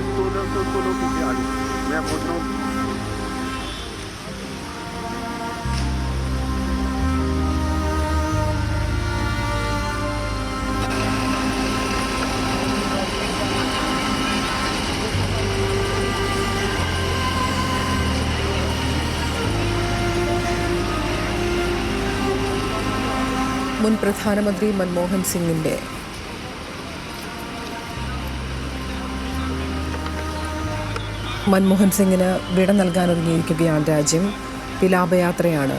तो पीछे आ जाओ, मैं पहुंच रहा हूँ। മുൻ പ്രധാനമന്ത്രി മൻമോഹൻ സിംഗിൻ്റെ മൻമോഹൻ സിംഗിന് വിട നൽകാനൊരുങ്ങിയിരിക്കുകയാണ് രാജ്യം. വിലാപയാത്രയാണ്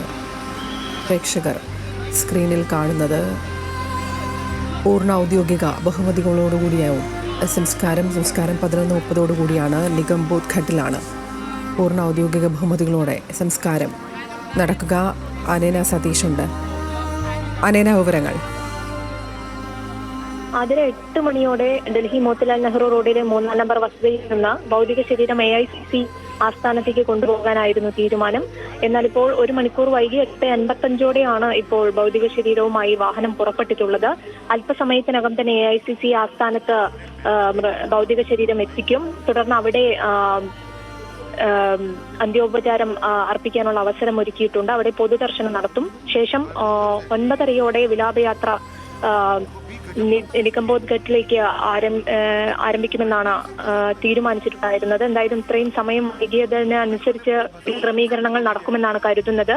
പ്രേക്ഷകർ സ്ക്രീനിൽ കാണുന്നത്. പൂർണ്ണ ഔദ്യോഗിക ബഹുമതികളോടുകൂടിയാവും സംസ്കാരം 11:30 നിഗംബോധ് ഘട്ടിലാണ് പൂർണ്ണ ഔദ്യോഗിക ബഹുമതികളോടെ സംസ്കാരം നടക്കുക. അനേന സതീഷുണ്ട്. അനേന വിവരങ്ങൾ. അതിന് 8 മണിയോടെ ഡൽഹി മോത്തിലാൽ നെഹ്റു റോഡിലെ 3-ാം നമ്പർ വസതിയിൽ നിന്ന് ഭൗതിക ശരീരം AICC ആസ്ഥാനത്തേക്ക് കൊണ്ടുപോകാനായിരുന്നു തീരുമാനം. എന്നാൽ ഇപ്പോൾ 1 മണിക്കൂർ വൈകി 8:55 ഇപ്പോൾ ഭൗതിക ശരീരവുമായി വാഹനം പുറപ്പെട്ടിട്ടുള്ളത്. അല്പസമയത്തിനകം തന്നെ AICC ആസ്ഥാനത്ത് ഭൗതിക ശരീരം എത്തിക്കും. തുടർന്ന് അവിടെ അന്ത്യോപചാരം അർപ്പിക്കാനുള്ള അവസരം ഒരുക്കിയിട്ടുണ്ട്. അവിടെ പൊതുദർശനം നടത്തും. ശേഷം 9:30 വിലാപയാത്ര നിഗംബോധ് ഘട്ടിലേക്ക് ആരംഭിക്കുമെന്നാണ് തീരുമാനിച്ചിട്ടുണ്ടായിരുന്നത്. എന്തായാലും ഇത്രയും സമയം വൈകിയതിനനുസരിച്ച് ക്രമീകരണങ്ങൾ നടക്കുമെന്നാണ് കരുതുന്നത്.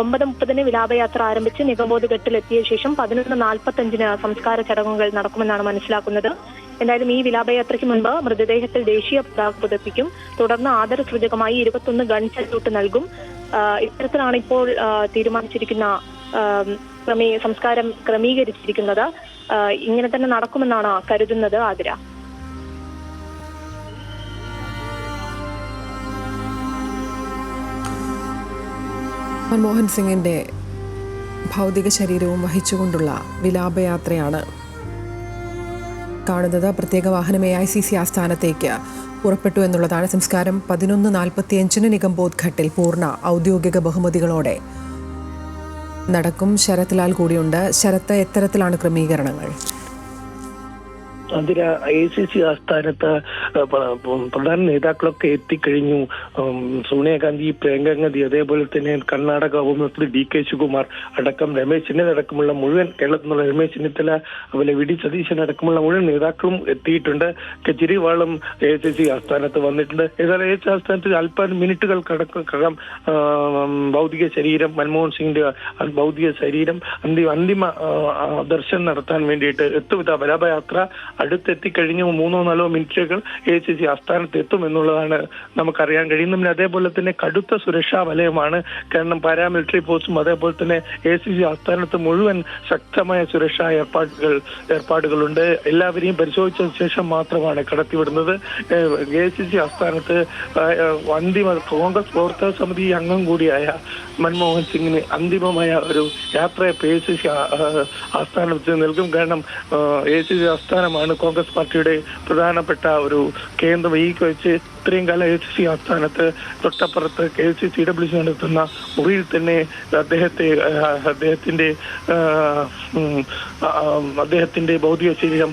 9:30 വിലാപയാത്ര ആരംഭിച്ച് നിഗംബോധ് ഘട്ടിലെത്തിയ ശേഷം 11:45 സംസ്കാര ചടങ്ങുകൾ നടക്കുമെന്നാണ് മനസ്സിലാക്കുന്നത്. എന്തായാലും ഈ വിലാപയാത്രയ്ക്ക് മുൻപ് മൃതദേഹത്തിൽ ദേശീയ പതാക പുതപ്പിക്കും. തുടർന്ന് ആദരസൂചകമായി 21 ഗൺ സല്യൂട്ട് നൽകും. ഇത്തരത്തിലാണ് ഇപ്പോൾ തീരുമാനിച്ചിരിക്കുന്ന സംസ്കാരം ക്രമീകരിച്ചിരിക്കുന്നത്. ഇങ്ങനെ തന്നെ നടക്കുമെന്നാണ് കരുതുന്നത്. ആതിര. മൻമോഹൻ സിംഗിൻ്റെ ഭൗതിക ശരീരവും വഹിച്ചുകൊണ്ടുള്ള വിലാപയാത്രയാണ് കാണുന്നത്. പ്രത്യേക വാഹനം AICC ആസ്ഥാനത്തേക്ക് പുറപ്പെട്ടു എന്നുള്ളതാണ്. സംസ്കാരം 11:45 നിഗംബോധ് ഘട്ടിൽ പൂർണ്ണ ഔദ്യോഗിക ബഹുമതികളോടെ നടക്കും. ശരത് ലാൽ കൂടിയുണ്ട്. ശരത്ത്, എത്തരത്തിലാണ് ക്രമീകരണങ്ങൾ? അതിന് AICC ആസ്ഥാനത്ത് പ്രധാന നേതാക്കളൊക്കെ എത്തിക്കഴിഞ്ഞു. സോണിയാഗാന്ധി, പ്രിയങ്ക ഗാന്ധി, അതേപോലെ തന്നെ കർണാടക ഉപമുഖ്യമന്ത്രി DK ശിവകുമാർ അടക്കം, രമേശ് ചെന്നിത്തല അടക്കമുള്ള മുഴുവൻ, കേരളത്തിൽ നിന്നുള്ള രമേശ് ചെന്നിത്തല, അതുപോലെ VD സതീശൻ അടക്കമുള്ള മുഴുവൻ നേതാക്കളും എത്തിയിട്ടുണ്ട്. കെജ്രിവാളും AICC ആസ്ഥാനത്ത് വന്നിട്ടുണ്ട്. ഏതായാലും AICC ആസ്ഥാനത്ത് അല്പം മിനിറ്റുകൾക്കകം ഭൗതിക ശരീരം, മൻമോഹൻ സിംഗിന്റെ ഭൗതിക ശരീരം അന്തിമ ദർശനം നടത്താൻ വേണ്ടിയിട്ട് എത്തും. വിലാപയാത്ര അടുത്തെത്തിക്കഴിഞ്ഞു 3-4 മിനിറ്റുകൾ AICC ആസ്ഥാനത്ത് എത്തും എന്നുള്ളതാണ് നമുക്കറിയാൻ കഴിയുന്നത്. അതേപോലെ തന്നെ കടുത്ത സുരക്ഷാ വലയമാണ്. കാരണം പാരാമിലിറ്ററി ഫോഴ്സും അതേപോലെ തന്നെ AICC ആസ്ഥാനത്ത് മുഴുവൻ ശക്തമായ സുരക്ഷാ ഏർപ്പാടുകളുണ്ട്. എല്ലാവരെയും പരിശോധിച്ച ശേഷം മാത്രമാണ് കടത്തിവിടുന്നത്. AICC ആസ്ഥാനത്ത് അന്തിമ കോൺഗ്രസ് പ്രവർത്തക സമിതി അംഗം കൂടിയായ മൻമോഹൻ സിംഗിന് അന്തിമമായ ഒരു യാത്രയെ AICC ആസ്ഥാനത്ത് നൽകും. കാരണം AICC ആസ്ഥാനമാണ് കോൺഗ്രസ് പാർട്ടിയുടെ പ്രധാനപ്പെട്ട ഒരു കേന്ദ്രം. ഈ വെച്ച് ഇത്രയും കാലം AICC ആസ്ഥാനത്ത് തൊട്ടപ്പുറത്ത് KCCWC നടത്തുന്ന മുറിയിൽ തന്നെ അദ്ദേഹത്തിന്റെ ഭൗതിക ശരീരം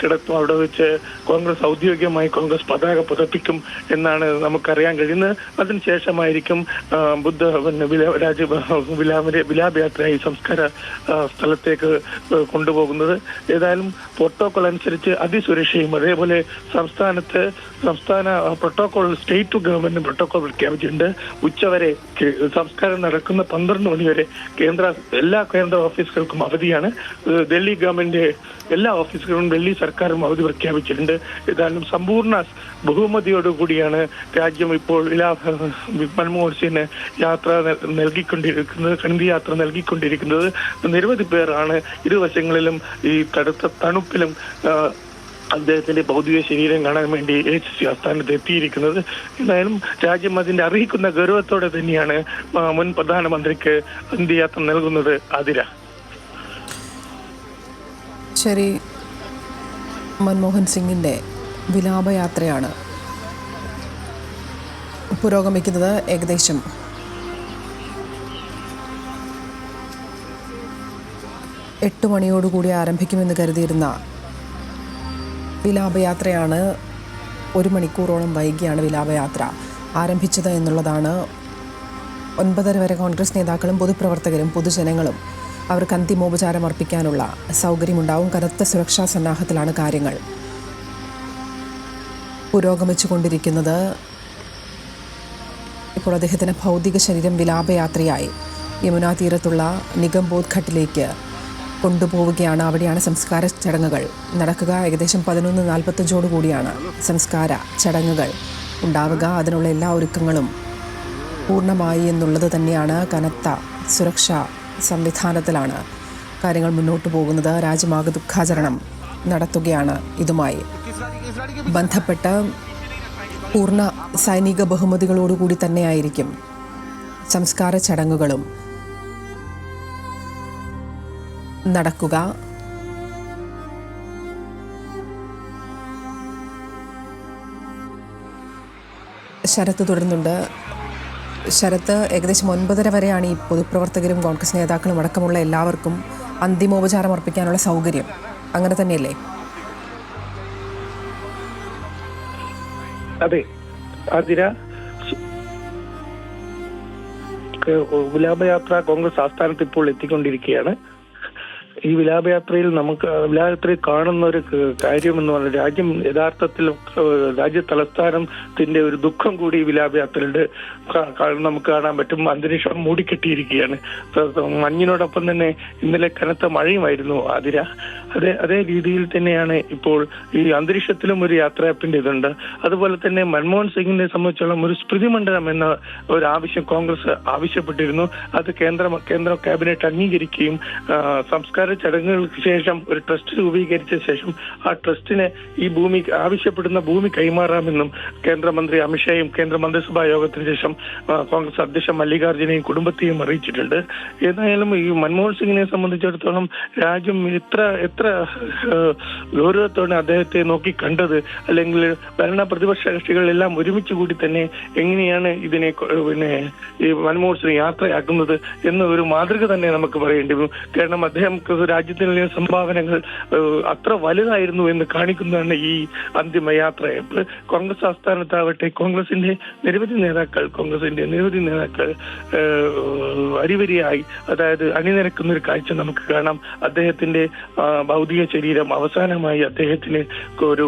കിടത്തും. അവിടെ വെച്ച് കോൺഗ്രസ് ഔദ്യോഗികമായി കോൺഗ്രസ് പതാക പുതപ്പിക്കും എന്നാണ് നമുക്കറിയാൻ കഴിയുന്നത്. അതിനുശേഷമായിരിക്കും വിലാപയാത്രയായി സംസ്കാര സ്ഥലത്തേക്ക് കൊണ്ടുപോകുന്നത്. ഏതായാലും പ്രോട്ടോകോൾ അനുസരിച്ച് അതിസുരക്ഷയും അതേപോലെ സംസ്ഥാന പ്രോട്ടോകോൾ, സ്റ്റേറ്റ് ഗവൺമെന്റ് പ്രോട്ടോകോൾ പ്രഖ്യാപിച്ചിട്ടുണ്ട്. ഉച്ചവരെ സംസ്കാരം നടക്കുന്ന 12 മണി വരെ എല്ലാ കേന്ദ്ര ഓഫീസുകൾക്കും അവധിയാണ്. ഡൽഹി ഗവൺമെന്റ് എല്ലാ ഓഫീസുകളും ഡൽഹി സർക്കാരും അവധി പ്രഖ്യാപിച്ചിട്ടുണ്ട്. ഏതായാലും സമ്പൂർണ്ണ ബഹുമതിയോടുകൂടിയാണ് രാജ്യം ഇപ്പോൾ മൻമോഹൻ സിംഗിന് യാത്ര നൽകിക്കൊണ്ടിരിക്കുന്നത്. നിരവധി പേരാണ് ഇരുവശങ്ങളിലും ഈ കടുത്ത തണുപ്പിലും അദ്ദേഹത്തിന്റെ ഭൗതിക ശരീരം കാണാൻ വേണ്ടി AICC ആസ്ഥാനത്ത് എത്തിയിരിക്കുന്നത്. എന്തായാലും രാജ്യം അതിന്റെ അർഹിക്കുന്ന ഗൗരവത്തോടെ തന്നെയാണ് മുൻ പ്രധാനമന്ത്രിക്ക് അന്ത്യയാത്ര നൽകുന്നത്. ആതിര. ശരി, മൻമോഹൻ സിംഗിൻ്റെ വിലാപയാത്രയാണ് പുരോഗമിക്കുന്നത്. ഏകദേശം 8 മണിയോടുകൂടി ആരംഭിക്കുമെന്ന് കരുതിയിരുന്ന വിലാപയാത്രയാണ് 1 മണിക്കൂറോളം വൈകിയാണ് വിലാപയാത്ര ആരംഭിച്ചത് എന്നുള്ളതാണ്. 9:30 വരെ കോൺഗ്രസ് നേതാക്കളും പൊതുപ്രവർത്തകരും പൊതുജനങ്ങളും അവർക്ക് അന്തിമോപചാരം അർപ്പിക്കാനുള്ള സൗകര്യമുണ്ടാവും. കനത്ത സുരക്ഷാ സന്നാഹത്തിലാണ് കാര്യങ്ങൾ പുരോഗമിച്ചുകൊണ്ടിരിക്കുന്നത്. ഇപ്പോൾ അദ്ദേഹത്തിന് ഭൗതിക ശരീരം വിലാപയാത്രയായി യമുനാ തീരത്തുള്ള നിഗംബോധ് ഘട്ടിലേക്ക് കൊണ്ടുപോവുകയാണ്. അവിടെയാണ് സംസ്കാര ചടങ്ങുകൾ നടക്കുക. ഏകദേശം 11:45 കൂടിയാണ് സംസ്കാര ചടങ്ങുകൾ ഉണ്ടാവുക. അതിനുള്ള എല്ലാ ഒരുക്കങ്ങളും പൂർണ്ണമായി എന്നുള്ളത് തന്നെയാണ്. കനത്ത സുരക്ഷാ സംവിധാനത്തിലാണ് കാര്യങ്ങൾ മുന്നോട്ട് പോകുന്നത്. രാജ്യമാകെ ദുഃഖാചരണം നടത്തുകയാണ്. ഇതുമായി ബന്ധപ്പെട്ട് പൂർണ്ണ സൈനിക ബഹുമതികളോടുകൂടി തന്നെയായിരിക്കും സംസ്കാര ചടങ്ങുകളും നടക്കുക. ശരത്ത് തുടരുന്നുണ്ട്. ശരത്ത്, ഏകദേശം 9:30 വരെയാണ് ഈ പൊതുപ്രവർത്തകരും കോൺഗ്രസ് നേതാക്കളും അടക്കമുള്ള എല്ലാവർക്കും അന്തിമോപചാരം അർപ്പിക്കാനുള്ള സൗകര്യം. അങ്ങനെ തന്നെയല്ലേ? അതെ ആതിര, വിലാപയാത്ര കോൺഗ്രസ് ആസ്ഥാനത്ത് ഇപ്പോൾ എത്തിക്കൊണ്ടിരിക്കുകയാണ്. ഈ വിലാപയാത്രയിൽ കാണുന്ന ഒരു കാര്യം എന്ന് പറഞ്ഞാൽ രാജ്യം യഥാർത്ഥത്തിൽ രാജ്യ തലസ്ഥാനത്തിന്റെ ഒരു ദുഃഖം കൂടി ഈ വിലാപയാത്രയുടെ നമുക്ക് കാണാൻ പറ്റും. അന്തരീക്ഷം മൂടിക്കെട്ടിയിരിക്കുകയാണ്. മഞ്ഞിനോടൊപ്പം തന്നെ ഇന്നലെ കനത്ത മഴയുമായിരുന്നു ആതിര. അതേ രീതിയിൽ തന്നെയാണ് ഇപ്പോൾ ഈ അന്തരീക്ഷത്തിലും ഒരു യാത്രയപ്പിന്റെ ഇതുണ്ട്. അതുപോലെ തന്നെ മൻമോഹൻ സിംഗിനെ സംബന്ധിച്ചോളം ഒരു സ്മൃതി മണ്ഡലം എന്ന ഒരു ആവശ്യം കോൺഗ്രസ് ആവശ്യപ്പെട്ടിരുന്നു. അത് കേന്ദ്ര ക്യാബിനറ്റ് അംഗീകരിക്കുകയും സംസ്കാര ചടങ്ങുകൾക്ക് ശേഷം ഒരു ട്രസ്റ്റ് രൂപീകരിച്ച ശേഷം ആ ട്രസ്റ്റിന് ഈ ഭൂമി ആവശ്യപ്പെടുന്ന ഭൂമി കൈമാറാമെന്നും കേന്ദ്രമന്ത്രി അമിത്ഷായും കേന്ദ്ര മന്ത്രിസഭാ യോഗത്തിന് ശേഷം കോൺഗ്രസ് അധ്യക്ഷൻ മല്ലികാർജുനെയും കുടുംബത്തെയും അറിയിച്ചിട്ടുണ്ട്. ഏതായാലും ഈ മൻമോഹൻ സിംഗിനെ സംബന്ധിച്ചിടത്തോളം രാജ്യം എത്ര ഗൗരവത്തോടെ അദ്ദേഹത്തെ നോക്കി കണ്ടത്, അല്ലെങ്കിൽ ഭരണ പ്രതിപക്ഷ കക്ഷികളെല്ലാം ഒരുമിച്ച് കൂടി തന്നെ എങ്ങനെയാണ് ഇതിനെ ഈ മൻമോഹൻ സിംഗ് യാത്രയാക്കുന്നത് എന്ന ഒരു മാതൃക തന്നെ നമുക്ക് പറയേണ്ടി വരും. കാരണം അദ്ദേഹം രാജ്യത്തിനുള്ള സംഭാവനകൾ അത്ര വലുതായിരുന്നു എന്ന് കാണിക്കുന്നതാണ് ഈ അന്തിമ യാത്രയപ്പ്. കോൺഗ്രസ് ആസ്ഥാനത്താവട്ടെ കോൺഗ്രസിന്റെ നിരവധി നേതാക്കൾ അരിവരിയായി, അതായത് അണിനിരക്കുന്ന ഒരു കാഴ്ച നമുക്ക് കാണാം. അദ്ദേഹത്തിന്റെ ഭൗതിക ശരീരം അവസാനമായി അദ്ദേഹത്തിന് ഒരു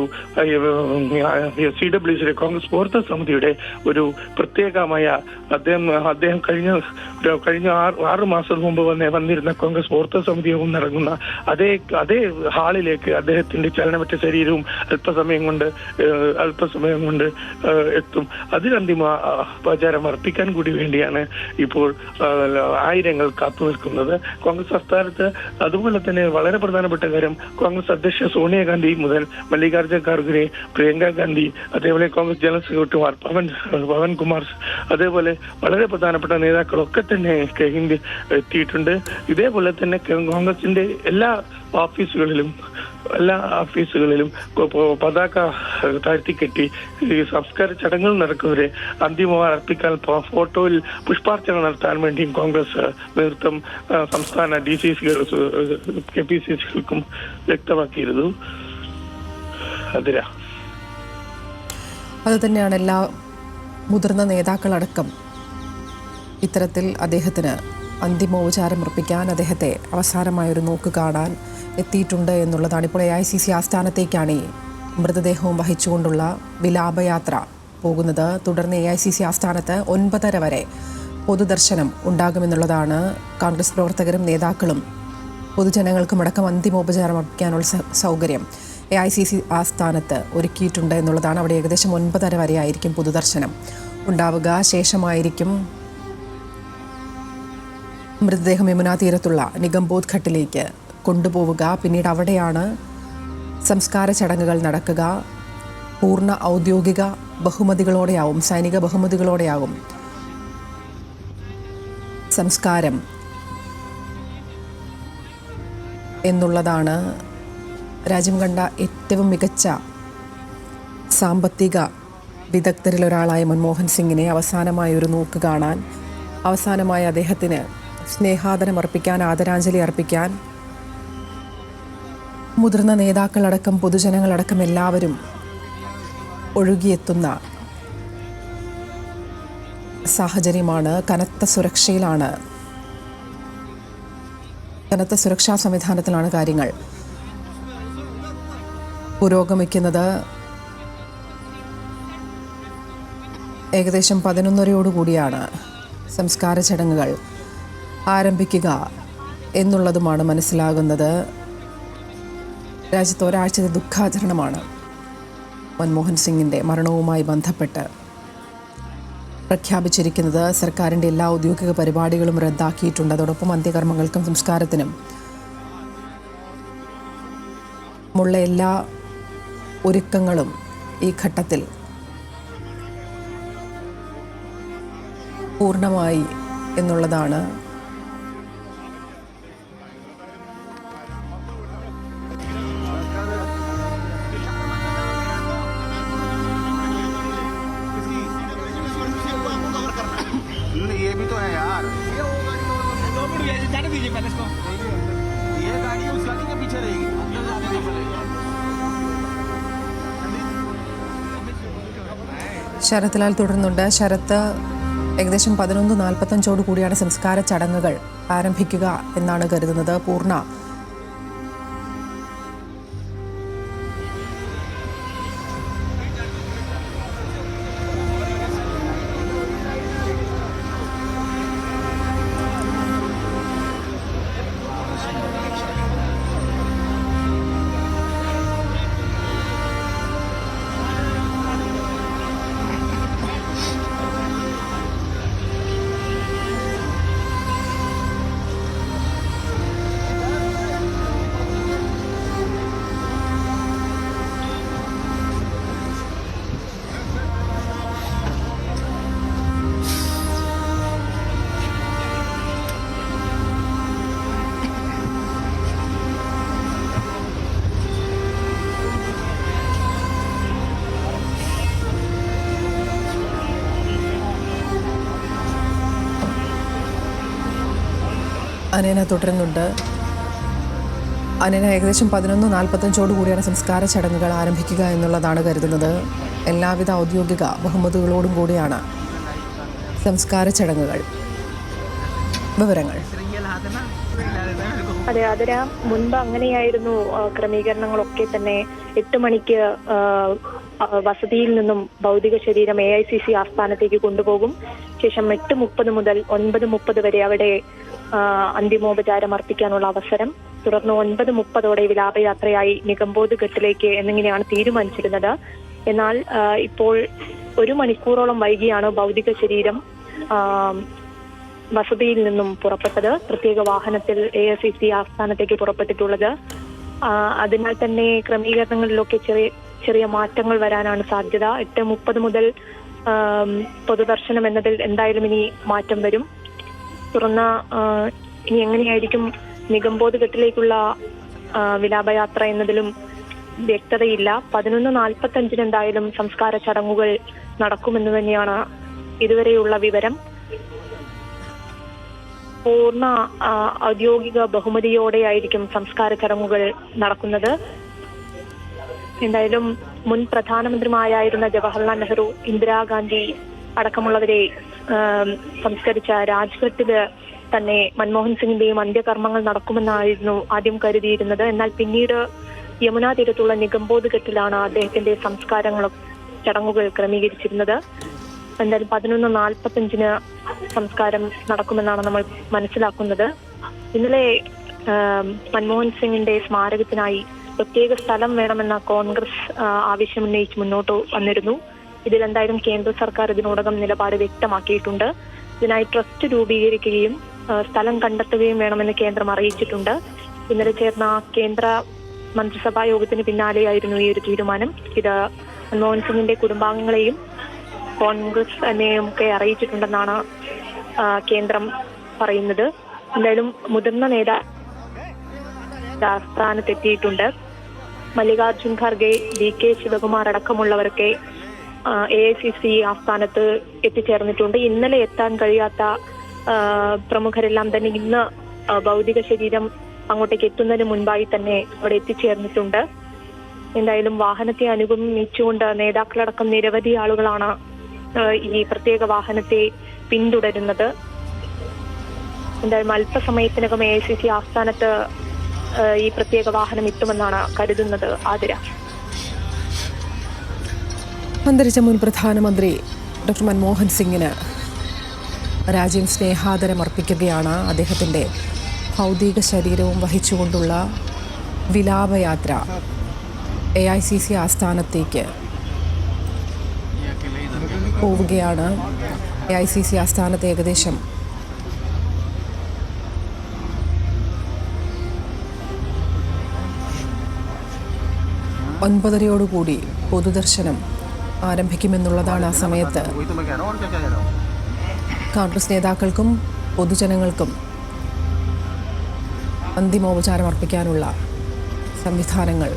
CWC കോൺഗ്രസ് പ്രവർത്തക സമിതിയുടെ ഒരു പ്രത്യേകമായ അദ്ദേഹം കഴിഞ്ഞ 6 മാസം മുമ്പ് വന്നിരുന്ന കോൺഗ്രസ് പ്രവർത്തക സമിതി യോഗം നടങ്ങുന്ന അതേ ഹാളിലേക്ക് അദ്ദേഹത്തിന്റെ ചലനമറ്റ ശരീരവും അല്പസമയം കൊണ്ട് എത്തും. അതിനന്തിമ ആചാരം അർപ്പിക്കാൻ കൂടി വേണ്ടിയാണ് ഇപ്പോൾ ആയിരങ്ങൾ കാത്തു നിൽക്കുന്നത് കോൺഗ്രസ് ആസ്ഥാനത്ത്. അതുപോലെ തന്നെ വളരെ പ്രധാനപ്പെട്ട കാര്യം, കോൺഗ്രസ് അധ്യക്ഷ സോണിയാഗാന്ധി മുതൽ മല്ലികാർജ്ജുന ഖാർഗെ, പ്രിയങ്ക ഗാന്ധി, അതേപോലെ കോൺഗ്രസ് ജനറൽ സെക്രട്ടറിമാർ പവൻകുമാർ, അതേപോലെ വളരെ പ്രധാനപ്പെട്ട നേതാക്കളൊക്കെ തന്നെ എത്തിയിട്ടുണ്ട്. ഇതേപോലെ തന്നെ കോൺഗ്രസിന്റെ എല്ലാ ഓഫീസുകളിലും പതാക താഴ്ത്തിക്കെട്ടി സംസ്കാര ചടങ്ങുകൾ നടക്കുന്നവരെ അന്തിമമായി അർപ്പിക്കാൻ ഫോട്ടോയിൽ പുഷ്പാർച്ചന നടത്താൻ വേണ്ടിയും കോൺഗ്രസ് നേതൃത്വം സംസ്ഥാന KPCCകൾക്കും വ്യക്തമാക്കിയിരുന്നു. അത് തന്നെയാണ് എല്ലാ മുതിർന്ന നേതാക്കളടക്കം ഇത്തരത്തിൽ അദ്ദേഹത്തിന് അന്തിമോപചാരം അർപ്പിക്കാൻ, അദ്ദേഹത്തെ അവസാനമായൊരു നോക്ക് കാണാൻ എത്തിയിട്ടുണ്ട് എന്നുള്ളതാണ്. ഇപ്പോൾ AICC ആസ്ഥാനത്തേക്കാണ് ഈ മൃതദേഹവും വഹിച്ചുകൊണ്ടുള്ള വിലാപയാത്ര പോകുന്നത്. തുടർന്ന് AICC ആസ്ഥാനത്ത് 9:30 വരെ പൊതുദർശനം ഉണ്ടാകുമെന്നുള്ളതാണ്. കോൺഗ്രസ് പ്രവർത്തകരും നേതാക്കളും പൊതുജനങ്ങൾക്കുമടക്കം അന്തിമോപചാരം അർപ്പിക്കാനുള്ള സൗകര്യം AICC ആസ്ഥാനത്ത് ഒരുക്കിയിട്ടുണ്ട് എന്നുള്ളതാണ്. അവിടെ ഏകദേശം 9:30 വരെ ആയിരിക്കും പൊതുദർശനം ഉണ്ടാവുക. ശേഷമായിരിക്കും മൃതദേഹം യമുനാ തീരത്തുള്ള നിഗംബോധ് ഘട്ടിലേക്ക് കൊണ്ടുപോവുക. പിന്നീട് അവിടെയാണ് സംസ്കാര ചടങ്ങുകൾ നടക്കുക. പൂർണ്ണ ഔദ്യോഗിക ബഹുമതികളോടെയാവും, സൈനിക ബഹുമതികളോടെയാവും സംസ്കാരം എന്നുള്ളതാണ്. രാജ്യം കണ്ട ഏറ്റവും മികച്ച സാമ്പത്തിക വിദഗ്ധരിലൊരാളായ മൻമോഹൻ സിംഗിനെ അവസാനമായി ഒരു നോക്ക് കാണാൻ, അവസാനമായി അദ്ദേഹത്തിന് സ്നേഹാദരം അർപ്പിക്കാൻ, ആദരാഞ്ജലി അർപ്പിക്കാൻ മുതിർന്ന നേതാക്കളടക്കം പൊതുജനങ്ങളടക്കം എല്ലാവരും ഒഴുകിയെത്തുന്ന സാഹചര്യമാണ്. കനത്ത സുരക്ഷാ സംവിധാനത്തിലാണ് കാര്യങ്ങൾ പുരോഗമിക്കുന്നത്. ഏകദേശം 11:30 സംസ്കാര ചടങ്ങുകൾ ആരംഭിക്കുക എന്നുള്ളതുമാണ് മനസ്സിലാകുന്നത്. രാജ്യത്ത് ഒരാഴ്ചത്തെ ദുഃഖാചരണമാണ് മൻമോഹൻ സിംഗിൻ്റെ മരണവുമായി ബന്ധപ്പെട്ട് പ്രഖ്യാപിച്ചിരിക്കുന്നത്. സർക്കാരിൻ്റെ എല്ലാ ഔദ്യോഗിക പരിപാടികളും റദ്ദാക്കിയിട്ടുണ്ട്. അതോടൊപ്പം അന്ത്യകർമ്മങ്ങൾക്കും സംസ്കാരത്തിനും ഉള്ള എല്ലാ ഒരുക്കങ്ങളും ഈ ഘട്ടത്തിൽ പൂർണ്ണമായി എന്നുള്ളതാണ് ये भी तो है यार, ये गाड़ी उस गाड़ी के पीछे रहेगी, अंदर जाने नहीं मिलेगा। ശരത്ലാൽ തുടരുന്നുണ്ട്. ശരത്ത്, ഏകദേശം 11:45 സംസ്കാര ചടങ്ങുകൾ ആരംഭിക്കുക എന്നാണ് കരുതുന്നത്. പൂർണ്ണ അനേന തുടരുന്നുണ്ട്. അനേന, ഏകദേശം 11:45 സംസ്കാര ചടങ്ങുകൾ ആരംഭിക്കുക എന്നുള്ളതാണ് കരുതുന്നത്. എല്ലാവിധ ഔദ്യോഗിക ബഹുമതികളോടും കൂടിയാണ് സംസ്കാര ചടങ്ങുകൾ. വിവരങ്ങൾ? അതെ, അതിന് മുൻപ് അങ്ങനെയായിരുന്നു ക്രമീകരണങ്ങളൊക്കെ തന്നെ. 8 മണിക്ക് വസതിയിൽ നിന്നും ഭൗതിക ശരീരം AICC ആസ്ഥാനത്തേക്ക് കൊണ്ടുപോകും. ശേഷം 8:30 മുതൽ 9:30 വരെ അവിടെ അന്തിമോപചാരം അർപ്പിക്കാനുള്ള അവസരം. തുടർന്ന് 9:30 വിലാപയാത്രയായി നിഗംബോധ് ഘട്ടിലേക്ക് എന്നിങ്ങനെയാണ് തീരുമാനിച്ചിരുന്നത്. എന്നാൽ ഇപ്പോൾ 1 മണിക്കൂറോളം വൈകിയാണ് ഭൗതിക ശരീരം വസതിയിൽ നിന്നും പുറപ്പെട്ടത്. പ്രത്യേക വാഹനത്തിൽ AICC ആസ്ഥാനത്തേക്ക് പുറപ്പെട്ടിട്ടുള്ളത്. അതിനാൽ തന്നെ ക്രമീകരണങ്ങളിലൊക്കെ ചെറിയ മാറ്റങ്ങൾ വരാനാണ് സാധ്യത. 8:30 മുതൽ പൊതുദർശനം എന്നതിൽ എന്തായാലും ഇനി മാറ്റം വരും. തുറന്ന ഇനി എങ്ങനെയായിരിക്കും നിഗംബോധ് ഘട്ടിലേക്കുള്ള വിലാപയാത്ര എന്നതിലും വ്യക്തതയില്ല. 11:45 എന്തായാലും സംസ്കാര ചടങ്ങുകൾ നടക്കുമെന്ന് തന്നെയാണ് ഇതുവരെയുള്ള വിവരം. പൂർണ്ണ ഔദ്യോഗിക ബഹുമതിയോടെയായിരിക്കും സംസ്കാര ചടങ്ങുകൾ നടക്കുന്നത്. എന്തായാലും മുൻ പ്രധാനമന്ത്രിമാരായിരുന്ന ജവഹർലാൽ നെഹ്റു, ഇന്ദിരാഗാന്ധി അടക്കമുള്ളവരെ സംസ്കരിച്ച രാജ്ഘട്ടില് തന്നെ മൻമോഹൻ സിംഗിന്റെയും അന്ത്യകർമ്മങ്ങൾ നടക്കുമെന്നായിരുന്നു ആദ്യം കരുതിയിരുന്നത്. എന്നാൽ പിന്നീട് യമുനാ തീരത്തുള്ള നിഗംബോധ് ഘട്ടിലാണ് അദ്ദേഹത്തിന്റെ ചടങ്ങുകൾ ക്രമീകരിച്ചിരുന്നത്. എന്തായാലും 11:45 സംസ്കാരം നടക്കുമെന്നാണ് നമ്മൾ മനസ്സിലാക്കുന്നത്. ഇന്നലെ മൻമോഹൻ സിംഗിന്റെ സ്മാരകത്തിനായി പ്രത്യേക സ്ഥലം വേണമെന്ന കോൺഗ്രസ് ആവശ്യമുന്നയിച്ച് മുന്നോട്ട് വന്നിരുന്നു. ഇതിലെന്തായാലും കേന്ദ്ര സർക്കാർ ഇതിനോടകം നിലപാട് വ്യക്തമാക്കിയിട്ടുണ്ട്. ഇതിനായി ട്രസ്റ്റ് രൂപീകരിക്കുകയും സ്ഥലം കണ്ടെത്തുകയും വേണമെന്ന് കേന്ദ്രം അറിയിച്ചിട്ടുണ്ട്. ഇന്നലെ ചേർന്ന കേന്ദ്ര മന്ത്രിസഭാ യോഗത്തിന് പിന്നാലെയായിരുന്നു ഈ ഒരു തീരുമാനം. ഇത് മൻമോഹൻ സിംഗിന്റെ കുടുംബാംഗങ്ങളെയും കോൺഗ്രസ് എന്നെയും ഒക്കെ അറിയിച്ചിട്ടുണ്ടെന്നാണ് കേന്ദ്രം പറയുന്നത്. എന്തായാലും മുതിർന്ന നേതാവ് ആസ്ഥാനത്തെത്തിയിട്ടുണ്ട്. മല്ലികാർജുൻ ഖാർഗെ, DK ശിവകുമാർ അടക്കമുള്ളവരൊക്കെ AICC ആസ്ഥാനത്ത് എത്തിച്ചേർന്നിട്ടുണ്ട്. ഇന്നലെ എത്താൻ കഴിയാത്ത പ്രമുഖരെല്ലാം തന്നെ ഇന്ന് ഭൗതിക ശരീരം അങ്ങോട്ടേക്ക് എത്തുന്നതിന് മുൻപായി തന്നെ അവിടെ എത്തിച്ചേർന്നിട്ടുണ്ട്. എന്തായാലും വാഹനത്തെ അനുഗമിച്ചുകൊണ്ട് നേതാക്കളടക്കം നിരവധി ആളുകളാണ് ഈ പ്രത്യേക വാഹനത്തെ പിന്തുടരുന്നത്. എന്തായാലും അല്പസമയത്തിനകം AICC ആസ്ഥാനത്ത് ഈ പ്രത്യേക വാഹനം എത്തുമെന്നാണ് കരുതുന്നത്. ആതിര. അന്തരിച്ച മുൻ പ്രധാനമന്ത്രി ഡോക്ടർ മൻമോഹൻ സിംഗിന് രാജ്യം സ്നേഹാദരം അർപ്പിക്കുകയാണ്. അദ്ദേഹത്തിൻ്റെ ഭൗതിക ശരീരവും വഹിച്ചുകൊണ്ടുള്ള വിലാപയാത്ര AICC ആസ്ഥാനത്തേക്ക് പോവുകയാണ്. AICC ആസ്ഥാനത്ത് ഏകദേശം 9:30 പൊതുദർശനം ആരംഭിക്കുമെന്നുള്ളതാണ് ആ സമയത്ത് वही तो मैं कह रहा हूँ, और क्या कह रहा हूँ। കോൺഗ്രസ് നേതാക്കൾക്കും പൊതുജനങ്ങൾക്കും അന്തിമോപചാരം അർപ്പിക്കാനുള്ള സംവിധാനങ്ങൾ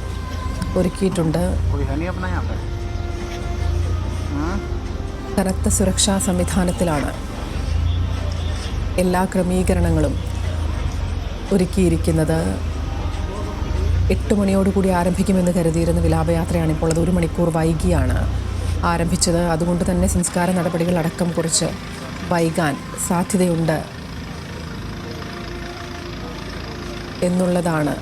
ഒരുക്കിയിട്ടുണ്ട്. कोई है नहीं अपना यहाँ पे। കനത്ത സുരക്ഷാ സംവിധാനത്തിലാണ് എല്ലാ ക്രമീകരണങ്ങളും ഒരുക്കിയിരിക്കുന്നത്. 8 മണിയോടുകൂടി ആരംഭിക്കുമെന്ന് കരുതിയിരുന്ന വിലാപയാത്രയാണ് ഇപ്പോൾ അത് 1 മണിക്കൂർ വൈകിയാണ് ആരംഭിച്ചത്. അതുകൊണ്ട് തന്നെ സംസ്കാര നടപടികളടക്കം കുറച്ച് വൈകാൻ സാധ്യതയുണ്ട് എന്നുള്ളതാണ്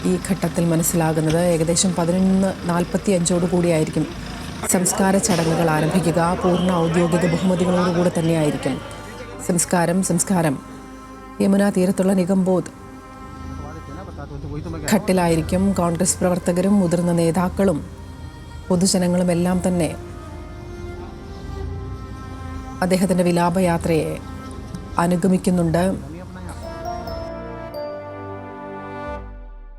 ഈ ഘട്ടത്തിൽ മനസ്സിലാകുന്നത്. ഏകദേശം 11:45 സംസ്കാര ചടങ്ങുകൾ ആരംഭിക്കുക. പൂർണ്ണ ഔദ്യോഗിക ബഹുമതികളോടുകൂടെ തന്നെയായിരിക്കും സംസ്കാരം യമുന തീരത്തുള്ള നിഗംബോധ് ഘട്ടിലായിരിക്കും. കോൺഗ്രസ് പ്രവർത്തകരും മുതിർന്ന നേതാക്കളും പൊതുജനങ്ങളും എല്ലാം തന്നെ അദ്ദേഹത്തിൻ്റെ വിലാപയാത്രയെ അനുഗമിക്കുന്നുണ്ട്.